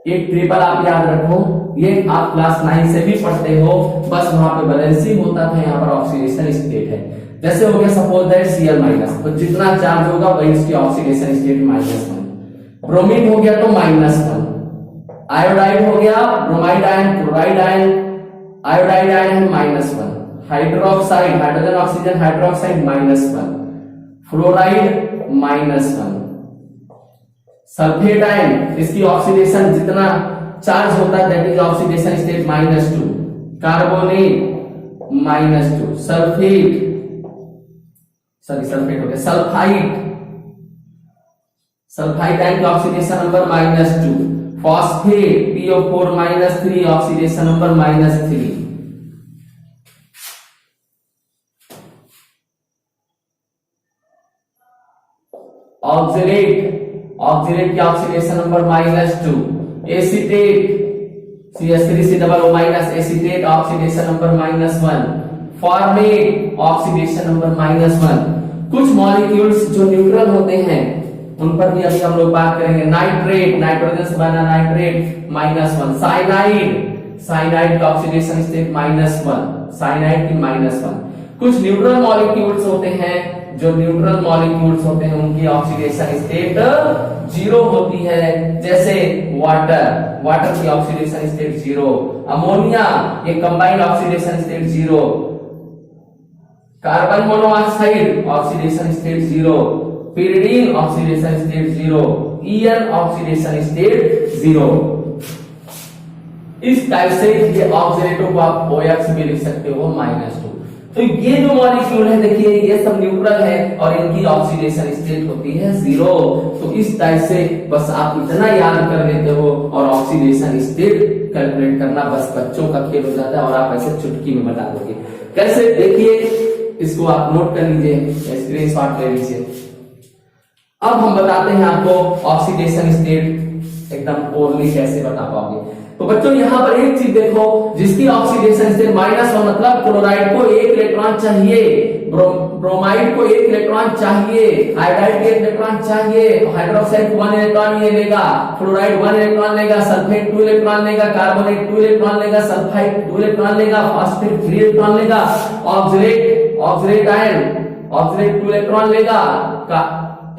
एक ट्रिपल आप याद रखो, ये आप क्लास 9 से भी पढ़ते हो, बस वहां पे बैलेंसिंग होता था, यहाँ पर ऑक्सीडेशन स्टेट है। जैसे हो गया सपोज दैट Cl माइनस, तो जितना चार्ज होगा वही इसकी ऑक्सीडेशन स्टेट -1। ब्रोमीन हो गया तो -1, आयोडाइड हो गया, bromide ion, chloride ion, iodide ion है -1, hydroxide, hydrogen oxygen hydroxide -1, fluoride -1, sulphate ion, इसकी ऑक्सीडेशन जितना चार्ज होता है that is oxidation state -2, carbonate -2, sulphate हो गया, सल्फाइड आयन की oxidation number -2, phosphate PO4 -3 oxidation number -3, oxidate की oxidation number -2, acetate CH3COO- acetate oxidation number -1, formate oxidation number -1। कुछ molecules जो न्यूट्रल होते हैं उन पर भी अभी हम लोग बात करेंगे। नाइट्रेट, नाइट्रोजन से बना नाइट्रेट -1, साइनाइड का ऑक्सीडेशन स्टेट -1, साइनाइड की -1। कुछ न्यूट्रल मॉलिक्यूल्स होते हैं, जो न्यूट्रल मॉलिक्यूल्स होते हैं उनकी ऑक्सीडेशन स्टेट 0 होती है, जैसे वाटर की ऑक्सीडेशन स्टेट 0, अमोनिया ये combined oxidation state 0, carbon monoxide oxidation state 0, pyridine oxidation state 0, EN oxidation state 0। इस टाइप से ये ऑक्सीडेटों को आप OX भी लिख सकते हो -2। तो ये जो मॉलिक्यूल है देखिए ये सब न्यूट्रल है और इनकी ऑक्सीडेशन स्टेट होती है 0। तो इस टाइप से बस आप इतना याद कर लेते हो और ऑक्सीडेशन स्टेट कैलकुलेट करना बस बच्चों का खेल हो जाता है और आप ऐसे चुटकी में बता दोगे। कैसे, देखिए इसको आप नोट कर लीजिए, स्क्रीनशॉट ले लीजिए। अब हम बताते हैं आपको ऑक्सीडेशन स्टेट एकदम ओरली कैसे बता पाओगे। तो बच्चों यहाँ पर एक चीज देखो, जिसकी ऑक्सीडेशन स्टेट -1 मतलब क्लोराइड को 1 इलेक्ट्रॉन चाहिए, ब्रोमाइड को 1 इलेक्ट्रॉन चाहिए, आयोडाइड को 1 इलेक्ट्रॉन चाहिए, हाइड्रोक्साइड को 1 इलेक्ट्रॉन ये लेगा, फ्लोराइड 1 इलेक्ट्रॉन लेगा, सल्फेट 2 इलेक्ट्रॉन लेगा, कार्बोनेट 2 इलेक्ट्रॉन लेगा, सल्फाइड 2 इलेक्ट्रॉन लेगा, फॉस्फेट 3 इलेक्ट्रॉन लेगा, ऑक्सीडेट आयन ऑक्सीडेट 2 इलेक्ट्रॉन लेगा,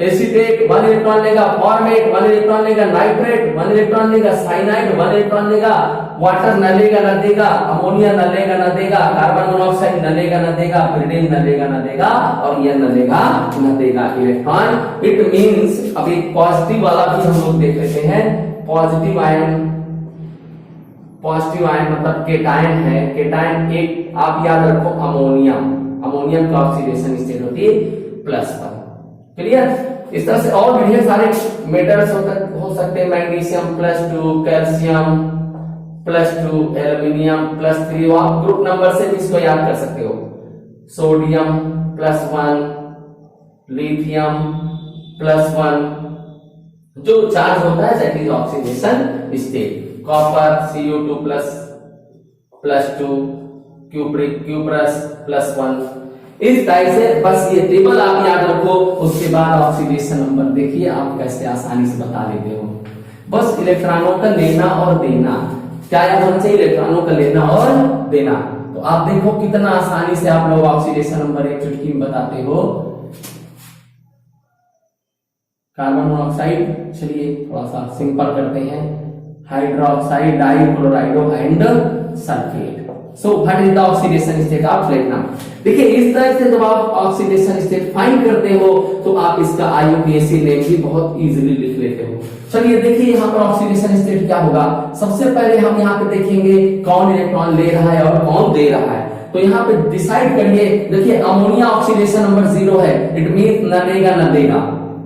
एसीटेट 1 इलेक्ट्रॉन लेगा, फॉर्मेट 1 इलेक्ट्रॉन लेगा, नाइट्रेट 1 इलेक्ट्रॉन लेगा, साइनाइड 1 इलेक्ट्रॉन लेगा, वाटर न लेगा न देगा, अमोनिया न लेगा न देगा, कार्बन मोनोऑक्साइड न लेगा न देगा, pyridine न लेगा न देगा और ये न लेगा न देगा इलेक्ट्रॉन। इट मींस अब एक पॉजिटिव वाला भी हम लोग देख लेते हैं। पॉजिटिव आयन मतलब केटायन है। केटायन एक आप याद रखो अमोनियम का ऑक्सीडेशन स्टेट होती है +1। क्लियर। इस तरह से और भी ढेर सारे मेटल्स हो सकते हैं, मैग्नीशियम +2, कैल्शियम +2, एल्यूमिनियम +3। आप ग्रुप नंबर से भी इसको याद कर सकते हो। सोडियम +1, लिथियम +1, जो चार्ज होता है that is oxidation state. Copper Cu2 +2, cuprous +1। इस टाइप से बस ये टेबल आप याद रखो, उसके बाद ऑक्सीडेशन नंबर देखिए आप कैसे आसानी से बता लेते हो। बस इलेक्ट्रॉनों का लेना और देना, क्या याद होना चाहिए, इलेक्ट्रॉनों का लेना और देना। तो आप देखो कितना आसानी से आप लोग ऑक्सीडेशन नंबर एक चुटकी में बताते हो। कार्बन मोनोऑक्साइड, चलिए थोड़ा सा सिंपल करते हैं, hydroxide, dichlorido and sulphate. So what is the oxidation state of platinum. देखिए इस तरह से जब आप ऑक्सीडेशन स्टेट फाइंड करते हो तो आप इसका IUPAC नेम भी बहुत इजीली लिख लेते हो। चलिए देखिए यहाँ पर ऑक्सीडेशन स्टेट क्या होगा। सबसे पहले हम यहाँ पे देखेंगे कौन इलेक्ट्रॉन ले रहा है और कौन दे रहा है। तो यहाँ पे डिसाइड करिए। देखिए अमोनिया ऑक्सीडेशन नंबर 0 है, इट मींस न लेगा न देगा।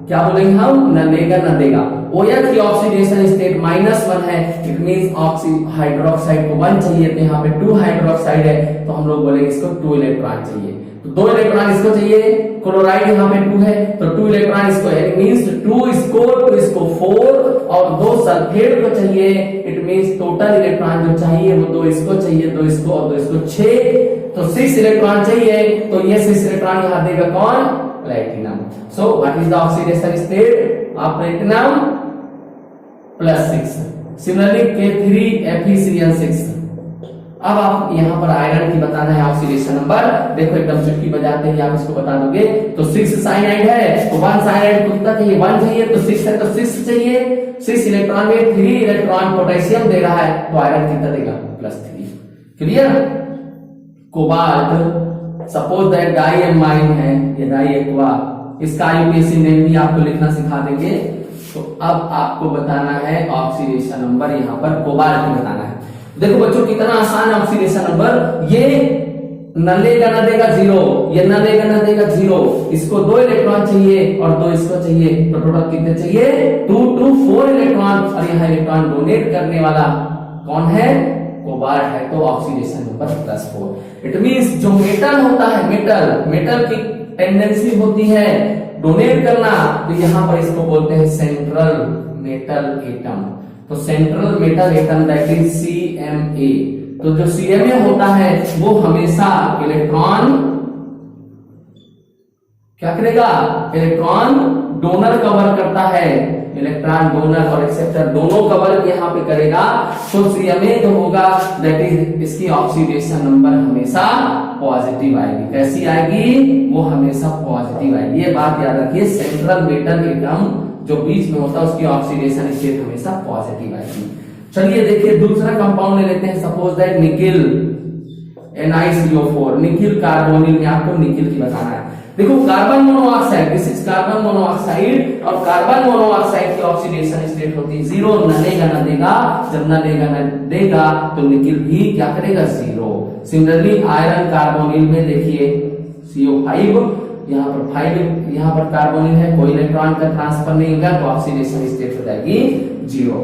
क्या बोलेंगे हम, न लेगा न देगा। OH की ऑक्सीडेशन स्टेट -1 है, इट मींस हाइड्रोक्साइड को 1 चाहिए, तो यहाँ पे 2 हाइड्रोक्साइड है तो हम लोग बोलेंगे इसको 2 इलेक्ट्रॉन चाहिए। तो 2 इलेक्ट्रॉन इसको चाहिए, क्लोराइड यहाँ पे 2 है तो 2 इलेक्ट्रॉन इसको, मींस 2 इसको 4 और 2 सल्फेट को चाहिए। इट मींस टोटल इलेक्ट्रॉन जो चाहिए वो 2 इसको चाहिए, 2 इसको और 2 इसको 6, तो 6 इलेक्ट्रॉन चाहिए। तो ये 6 इलेक्ट्रॉन यहाँ देगा कौन, platinum. So what is the oxidation state of platinum? +6। Similarly K3Fe3N6। अब आप यहाँ पर आयरन की बताना है ऑक्सीडेशन नंबर। देखो एकदम चुटकी बजाते ही आप इसको बता दोगे। तो 6 साइनाइड है तो 1 साइनाइड को कितना चाहिए? 1 चाहिए, तो 6 है तो 6 चाहिए। 6 इलेक्ट्रॉन में 3 इलेक्ट्रॉन पोटेशियम दे रहा है तो आयरन कितना देगा? +3। Clear? Cobalt, suppose that di amine है, ये डाई एक्वा, इसका आईयूपीएसी नेम भी आपको लिखना सिखा देंगे। तो अब आपको बताना है ऑक्सीडेशन नंबर, यहाँ पर कोबाल्ट की बताना है। देखो बच्चों कितना आसान ऑक्सीडेशन नंबर, ये न लेगा न देगा 0, ये न लेगा न देगा 0, इसको 2 इलेक्ट्रॉन चाहिए और 2 इसको चाहिए, तो टोटल कितने चाहिए? 2 2 4 इलेक्ट्रॉन। और यहाँ इलेक्ट्रॉन डोनेट करने वाला कौन है? कोबाल्ट है, तो ऑक्सीडेशन नंबर +4। इट मींस जो मेटल होता है, मेटल की टेंडेंसी होती है डोनेट करना, तो यहाँ पर इसको बोलते हैं सेंट्रल मेटल एटम। तो central metal atom that is CMA। तो जो CMA होता है वो हमेशा इलेक्ट्रॉन क्या करेगा? इलेक्ट्रॉन डोनर कवर करता है, इलेक्ट्रॉन डोनर और एक्सेप्टर दोनों कवर यहाँ पे करेगा। तो CMA जो होगा दैट इज, इसकी ऑक्सीडेशन नंबर हमेशा पॉजिटिव आएगी। कैसी आएगी? वो हमेशा पॉजिटिव आएगी। ये बात याद रखिए, सेंट्रल मेटल एटम जो बीच में होता है उसकी ऑक्सीडेशन स्टेट हमेशा पॉजिटिव आएगी। चलिए देखिए दूसरा कंपाउंड ले लेते हैं। Suppose that nickel NiCO4, nickel carbonyl में आपको निकिल की बताना है। देखो carbon monoxide, this is carbon monoxide, और कार्बन मोनोऑक्साइड की ऑक्सीडेशन स्टेट होती है 0, न लेगा न देगा। जब न लेगा न देगा तो निकिल भी क्या करेगा? 0। सिमिलरली आयरन कार्बोनिल में देखिए CO5, यहाँ पर 5, यहाँ पर कार्बोनिल है, कोई इलेक्ट्रॉन का ट्रांसफर नहीं होगा तो ऑक्सीडेशन स्टेट हो जाएगी 0।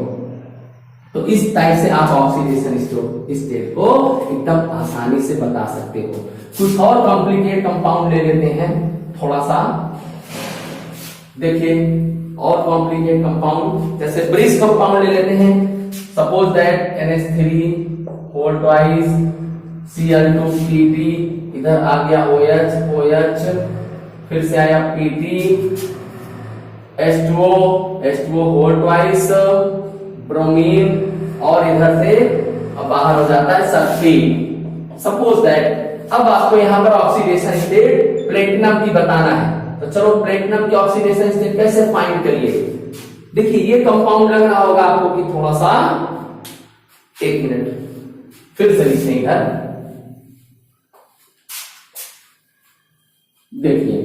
तो इस टाइप से आप ऑक्सीडेशन स्टेट को एकदम आसानी से बता सकते हो। कुछ और कॉम्प्लिकेट कंपाउंड ले लेते हैं थोड़ा सा, देखिए और कॉम्प्लिकेट कंपाउंड जैसे ब्रिज कंपाउंड ले लेते हैं। Suppose that NH3 whole twice Cl2Pt, इधर आ गया OH, फिर से आया Pt, H2O whole twice bromine, और इधर से बाहर हो जाता है सल्फेट। सपोज दैट अब आपको यहां पर ऑक्सीडेशन स्टेट प्लेटिनम की बताना है, तो चलो प्लेटिनम की ऑक्सीडेशन स्टेट कैसे फाइंड करिए। देखिए ये कंपाउंड लग रहा होगा आपको कि थोड़ा सा, 1 मिनट फिर से लिखते हैं इधर। देखिए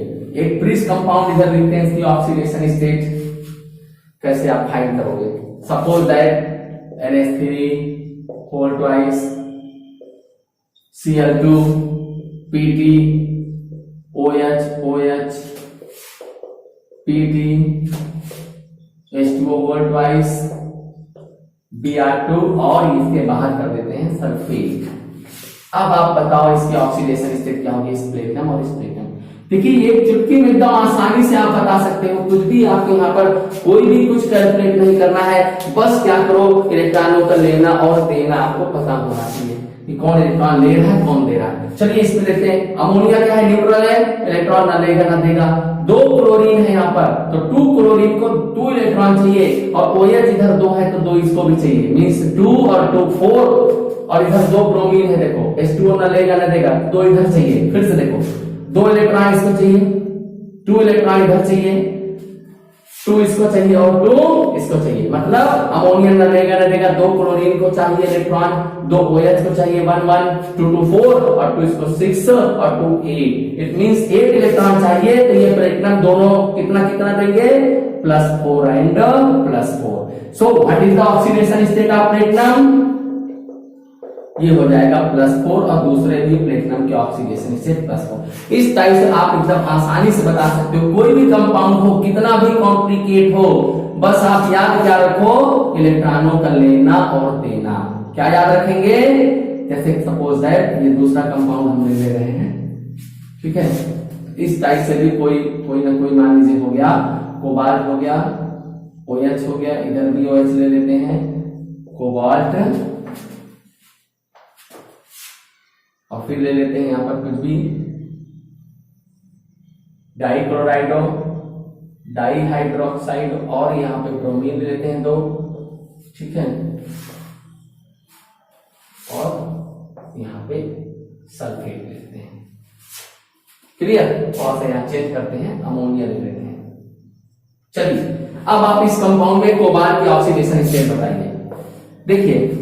एक ब्रिज कंपाउंड इधर लिखते हैं, इसकी ऑक्सीडेशन स्टेट कैसे आप फाइंड करोगे। Suppose that NH3 whole twice Cl2Pt OH Pt H2O whole twice Br2 और इसके बाहर कर देते हैं सल्फेट। अब आप बताओ इसकी ऑक्सीडेशन स्टेट क्या होगी इस प्लेटिनम और इस प्लेटिनम। देखिए एक चुटकी में एकदम आसानी से आप बता सकते हो, कुछ भी आपको यहाँ पर कोई भी कुछ कैलकुलेट नहीं करना है, बस क्या करो इलेक्ट्रॉनों का लेना और देना आपको पता होना चाहिए कि कौन इलेक्ट्रॉन ले रहा है कौन दे रहा है। चलिए इसमें देखते हैं। अमोनिया क्या है? न्यूट्रल है, इलेक्ट्रॉन ना लेगा ना देगा। 2 क्लोरीन है यहाँ पर, तो 2 क्लोरीन को 2 इलेक्ट्रॉन चाहिए, और OH इधर 2 है तो 2 इसको भी चाहिए, मीन्स 2 और 2 4, और इधर 2 ब्रोमीन है। देखो H2O ना लेगा ना देगा, 2 इधर चाहिए। फिर से देखो 2 इलेक्ट्रॉन इसको चाहिए, 2 इलेक्ट्रॉन इधर चाहिए, 2 इसको चाहिए और 2 इसको चाहिए। मतलब अमोनिया न लेगा न देगा, 2 क्लोरीन को चाहिए इलेक्ट्रॉन, 2 OH को चाहिए 1 1, 2 2 4 और 2 इसको 6 और 2 8। इट मींस 8 इलेक्ट्रॉन चाहिए, तो ये प्लेटिनम दोनों कितना कितना देंगे? +4 and +4। So what is the oxidation state of platinum? ये हो जाएगा +4 और दूसरे भी प्लेटिनम के ऑक्सीडेशन स्टेट +4। इस टाइप से आप एकदम आसानी से बता सकते हो। कोई भी कंपाउंड हो, कितना भी कॉम्प्लिकेट हो, बस आप याद क्या रखो? इलेक्ट्रॉनों का लेना और देना। क्या याद रखेंगे? जैसे सपोज दैट ये दूसरा कंपाउंड हम ले रहे हैं, ठीक है। इस टाइप से भी कोई ना कोई मान लीजिए हो गया, कोबाल्ट हो गया, OH हो गया, इधर भी OH ले लेते हैं, कोबाल्ट, और फिर ले लेते हैं यहां पर कुछ भी। डाइक्लोराइड डाइहाइड्रोक्साइड और यहाँ पे ब्रोमीन ले लेते हैं 2, ठीक है, और यहाँ पे सल्फेट ले लेते हैं। क्लियर? थोड़ा सा यहाँ चेंज करते हैं, अमोनिया ले लेते हैं। चलिए अब आप इस कंपाउंड में कोबाल्ट की ऑक्सीडेशन स्टेट बताइए। देखिए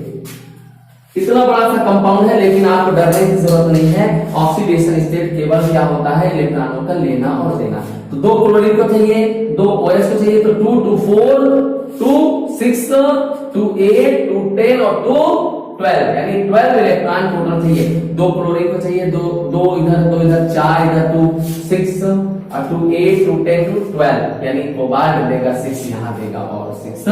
इतना बड़ा सा कंपाउंड है, लेकिन आपको डरने की जरूरत नहीं है। ऑक्सीडेशन स्टेट केवल क्या होता है, इलेक्ट्रॉनों का लेना और देना। तो 2 क्लोरीन को चाहिए, 2 OH को चाहिए, तो 2 2 4 2 6 2 8 2 10 और 2 12, यानी 12 इलेक्ट्रॉन टोटल चाहिए। 2 क्लोरीन को चाहिए, 2 इधर 2 इधर 4 इधर 2 6 और 2 8 2 10 2 12, यानी कोबाल्ट देगा 6 यहाँ देगा और 6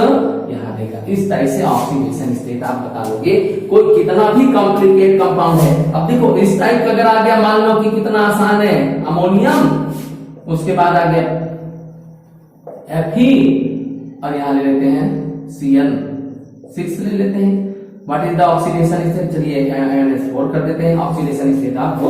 यहाँ देगा। इस तरह से ऑक्सीडेशन स्टेट आप बता लोगे। कोई कितना भी कॉम्प्लिकेट कंपाउंड है, अब देखो इस टाइप का अगर आ गया, मान लो कि कितना आसान है, अमोनियम, उसके बाद आ गया Fe और यहाँ ले लेते हैं CN6 ले लेते हैं। What is the oxidation state, चलिए NH4 कर देते हैं। ऑक्सीडेशन स्टेट आपको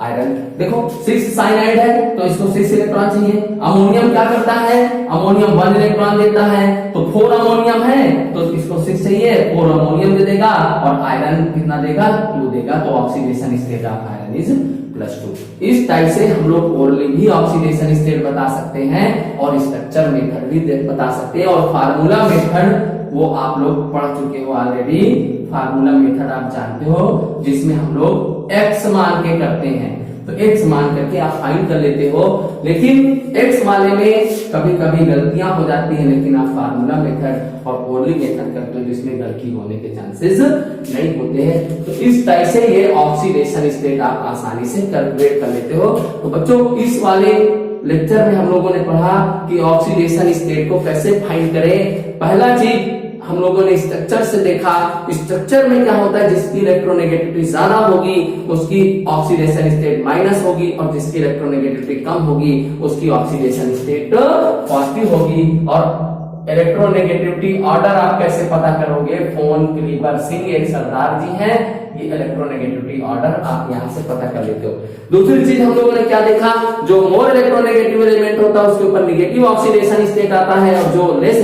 आयरन, देखो 6 साइनाइड है तो इसको 6 इलेक्ट्रॉन चाहिए। अमोनियम क्या करता है, अमोनियम 1 इलेक्ट्रॉन देता है, तो 4 अमोनियम है तो इसको 6 चाहिए, 4 अमोनियम दे देगा, और आयरन कितना देगा, 2 देगा। तो oxidation state of iron is +2। इस टाइप से हम लोग ओरली भी ऑक्सीडेशन स्टेट बता सकते हैं और स्ट्रक्चर मेथड भी बता सकते हैं, और फार्मूला मेथड वो आप लोग पढ़ चुके हो ऑलरेडी। फार्मूला मेथड आप जानते हो, जिसमें हम लोग x मान के करते हैं, तो x मान करके आप फाइंड कर लेते हो। लेकिन x वाले में कभी कभी गलतियां हो जाती हैं, लेकिन आप फार्मूला मेथड और ओरली मेथड करते हो जिसमें गलती होने के चांसेस नहीं होते हैं। तो इस टाइप से ये ऑक्सीडेशन स्टेट आप आसानी से कैलकुलेट कर लेते हो। तो बच्चों इस वाले लेक्चर में हम लोगों ने पढ़ा कि ऑक्सीडेशन स्टेट को कैसे फाइंड करें। पहला चीज हम लोगों ने स्ट्रक्चर से देखा, स्ट्रक्चर में क्या होता है, जिसकी इलेक्ट्रोनेगेटिविटी ज्यादा होगी उसकी ऑक्सीडेशन स्टेट माइनस होगी, और जिसकी इलेक्ट्रोनेगेटिविटी कम होगी उसकी ऑक्सीडेशन स्टेट पॉजिटिव होगी। और इलेक्ट्रोनेगेटिविटी ऑर्डर आप कैसे पता करोगे, फोन क्लीवर सिंह एक सरदार जी हैं, ये इलेक्ट्रोनेगेटिविटी ऑर्डर आप यहां से पता कर लेते हो। दूसरी चीज हम लोगों ने क्या देखा, जो मोर इलेक्ट्रोनेगेटिव एलिमेंट होता है उसके ऊपर नेगेटिव ऑक्सीडेशन स्टेट आता है, और जो लेस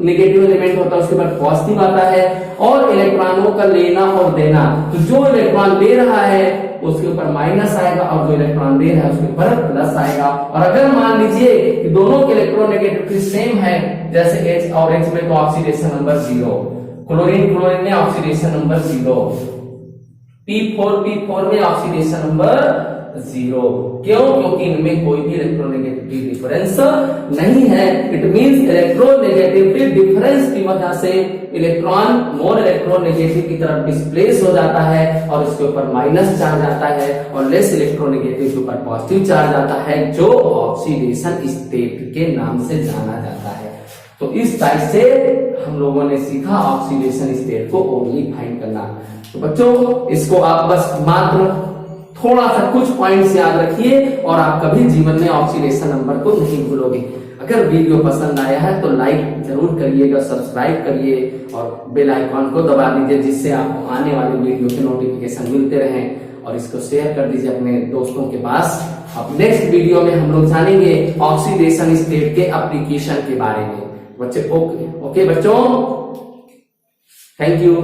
नेगेटिव एलिमेंट होता है उसके बाद पॉजिटिव आता है। और इलेक्ट्रॉनों का लेना और देना, तो जो इलेक्ट्रॉन ले रहा है उसके ऊपर माइनस आएगा, और जो इलेक्ट्रॉन दे रहा है उसके ऊपर प्लस आएगा। और अगर मान लीजिए कि दोनों के इलेक्ट्रोनेगेटिविटी सेम है, जैसे H और H में, तो ऑक्सीडेशन नंबर 0, क्लोरीन में ऑक्सीडेशन नंबर 0, P4 में ऑक्सीडेशन नंबर 0। क्यों? क्योंकि इनमें कोई भी इलेक्ट्रोनेगेटिविटी डिफरेंस नहीं है। इट मींस इलेक्ट्रोनेगेटिविटी डिफरेंस की वजह से इलेक्ट्रॉन मोर इलेक्ट्रोनेगेटिव की तरफ डिस्प्लेस हो जाता है, और इसके ऊपर माइनस चार्ज आता है, और लेस इलेक्ट्रोनेगेटिव के ऊपर पॉजिटिव चार्ज आता है, जो ऑक्सीडेशन स्टेट के नाम से जाना जाता है। तो इस टाइप से हम लोगों ने सीखा ऑक्सीडेशन स्टेट को ओनली फाइंड करना। तो बच्चों इसको आप बस मात्र थोड़ा सा कुछ पॉइंट्स याद रखिए, और आप कभी जीवन में ऑक्सीडेशन नंबर को नहीं भूलोगे। अगर वीडियो पसंद आया है तो लाइक जरूर करिएगा, सब्सक्राइब करिए और बेल आइकॉन को दबा दीजिए, जिससे आपको आने वाली वीडियो के नोटिफिकेशन मिलते रहें। और इसको शेयर कर दीजिए अपने दोस्तों के पास। अब नेक्स्ट वीडियो में हम लोग जानेंगे ऑक्सीडेशन स्टेट के एप्लीकेशन के बारे में। बच्चे ओके बच्चों, थैंक यू।